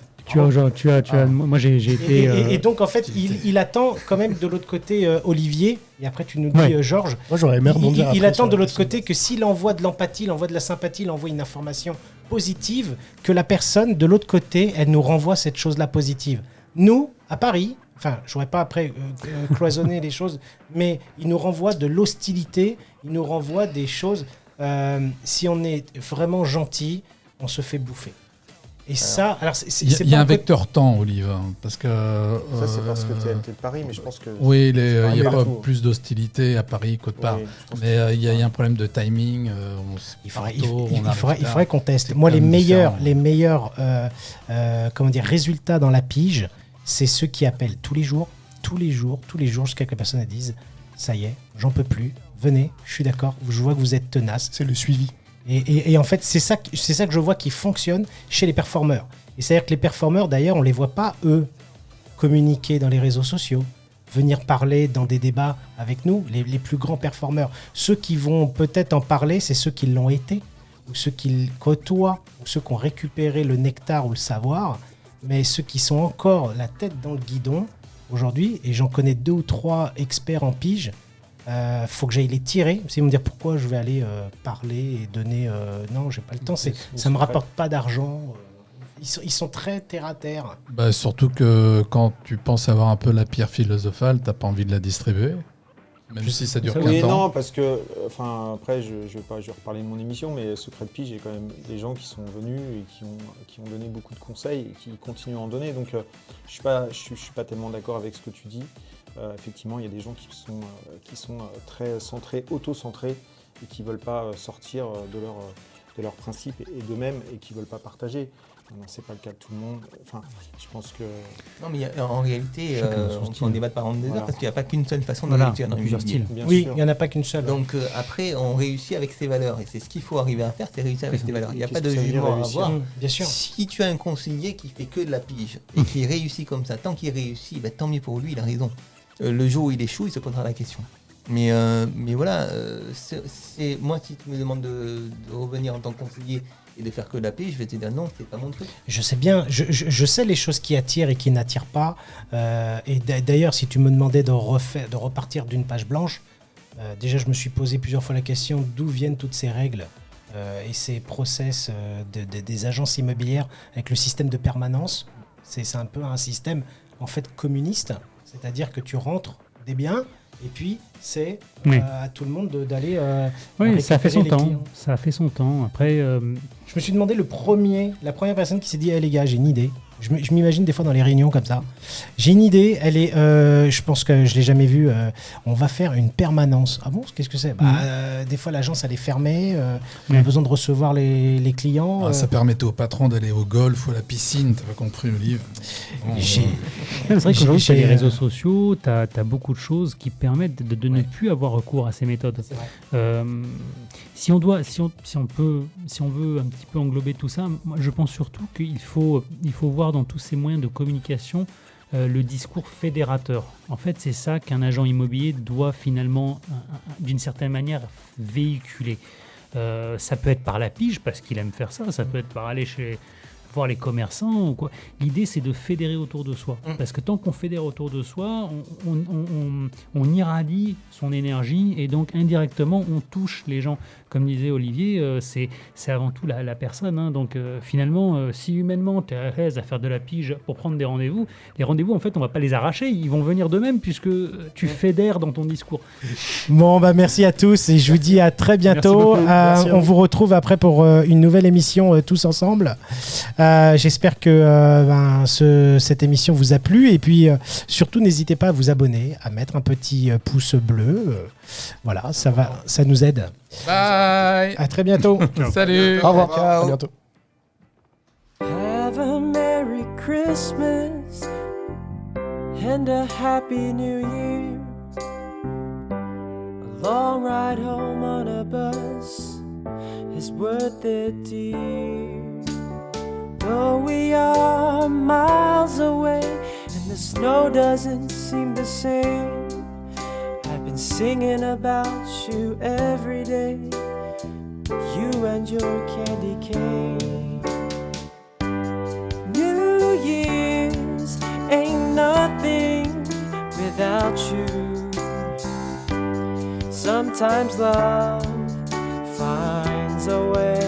Moi j'ai été. Et donc en fait, il attend quand même de l'autre côté Olivier, et après tu nous dis Georges. Moi j'aurais aimé rebondir. Il attend de l'autre côté que s'il envoie de l'empathie, il envoie de la sympathie, il envoie une information positive, que la personne de l'autre côté, elle nous renvoie cette chose-là positive. Nous, à Paris. Enfin, je ne voudrais pas après cloisonner les choses, mais il nous renvoie de l'hostilité, il nous renvoie des choses. Si on est vraiment gentil, on se fait bouffer. Et ça, alors il y a un vecteur temps, Olive, parce que ça c'est parce que tu es de Paris, mais je pense que oui, il n'y a pas plus d'hostilité à Paris qu'autre part. Mais il y a un problème de timing. Il faudrait qu'on teste. Moi, les meilleurs résultats dans la pige, c'est ceux qui appellent tous les jours, jusqu'à que la personne dise « ça y est, j'en peux plus, venez, je suis d'accord, je vois que vous êtes tenace ». C'est le suivi. Et en fait, c'est ça que je vois qui fonctionne chez les performeurs. Et c'est-à-dire que les performeurs, d'ailleurs, on ne les voit pas, eux, communiquer dans les réseaux sociaux, venir parler dans des débats avec nous, les plus grands performeurs. Ceux qui vont peut-être en parler, c'est ceux qui l'ont été, ou ceux qui le côtoient, ou ceux qui ont récupéré le nectar ou le savoir. Mais ceux qui sont encore la tête dans le guidon aujourd'hui, et j'en connais 2 ou 3 experts en pige, faut que j'aille les tirer. Ils vont me dire pourquoi je vais aller parler et donner. Non, j'ai pas le temps. Ça me rapporte pas d'argent. Ils sont très terre à terre. Surtout que quand tu penses avoir un peu la pierre philosophale, t'as pas envie de la distribuer. Même si ça dure ça, qu'un Oui et temps. non, parce que, après, je vais reparler de mon émission, mais Secret de Pige, j'ai quand même des gens qui sont venus et qui ont donné beaucoup de conseils et qui continuent à en donner. Donc, je suis pas tellement d'accord avec ce que tu dis. Effectivement, il y a des gens qui sont très centrés, auto-centrés, et qui veulent pas sortir de leurs principes et d'eux-mêmes et qui veulent pas partager. Non, c'est pas le cas de tout le monde. Enfin, je pense que... Non, mais en réalité, on peut en débattre pendant des heures Voilà. parce qu'il n'y a pas qu'une seule façon de Voilà, réussir dans plusieurs l'immobilier. styles. Bien Oui, sûr. il n'y en a pas qu'une seule. Donc après, on réussit avec ses valeurs. Et c'est ce qu'il faut arriver à faire, c'est réussir avec ses valeurs. Il n'y a Qu'est-ce pas de que ça veut dire, jugement à réussir avoir. Bien sûr. Si tu as un conseiller qui fait que de la pige et qui réussit comme ça, tant qu'il réussit, bah, tant mieux pour lui, il a raison. Le jour où il échoue, il se posera la question. Mais voilà, c'est moi, si tu me demandes de revenir en tant que conseiller et de faire que de la pige, je vais te dire non, c'est pas mon truc. Je sais bien, je sais les choses qui attirent et qui n'attirent pas. Et d'ailleurs, si tu me demandais de repartir d'une page blanche, déjà je me suis posé plusieurs fois la question d'où viennent toutes ces règles et ces process des agences immobilières avec le système de permanence. C'est un peu un système en fait communiste, c'est-à-dire que tu rentres des biens et puis c'est Oui. à tout le monde d'aller Oui, ça a fait récupérer son les temps. clients. Ça a fait son temps. Après, Je me suis demandé la première personne qui s'est dit, les gars, j'ai une idée. Je m'imagine des fois dans les réunions comme ça. J'ai une idée, elle est, je pense que je l'ai jamais vue. On va faire une permanence. Ah bon, qu'est-ce que c'est ? Des fois l'agence elle est fermée. On a besoin de recevoir les clients. Ça permettait au patron d'aller au golf ou à la piscine, t'as pas compris, Olive. Bon, J'ai- c'est vrai qu'aujourd'hui, tu j'ai- as les réseaux sociaux, tu as beaucoup de choses qui permettent de ne plus avoir recours à ces méthodes. C'est vrai. Si on veut un petit peu englober tout ça, moi, je pense surtout qu'il faut voir dans tous ces moyens de communication le discours fédérateur. En fait, c'est ça qu'un agent immobilier doit finalement, d'une certaine manière, véhiculer. Ça peut être par la pige, parce qu'il aime faire ça, ça peut être par aller voir les commerçants ou quoi. L'idée, c'est de fédérer autour de soi. Parce que tant qu'on fédère autour de soi, on irradie son énergie et donc indirectement, on touche les gens. Comme disait Olivier, c'est avant tout la personne. Hein. Donc finalement, si humainement, tu es à l'aise à faire de la pige pour prendre des rendez-vous, les rendez-vous, en fait, on va pas les arracher. Ils vont venir d'eux-mêmes puisque tu fédères dans ton discours. Bon, merci à tous et je vous dis à très bientôt. Merci beaucoup. Merci à On vous. vous retrouve après pour une nouvelle émission tous ensemble. J'espère que cette émission vous a plu et puis surtout n'hésitez pas à vous abonner, à mettre un petit pouce bleu. Voilà, ça nous aide. Bye. À très bientôt. Salut. Au revoir. Ciao. À bientôt. Have a Merry Christmas and a Happy New Year. A long ride home on a bus is worth it, dear. Though we are miles away and the snow doesn't seem the same, I've been singing about you every day, you and your candy cane. New Year's ain't nothing without you. Sometimes love finds a way.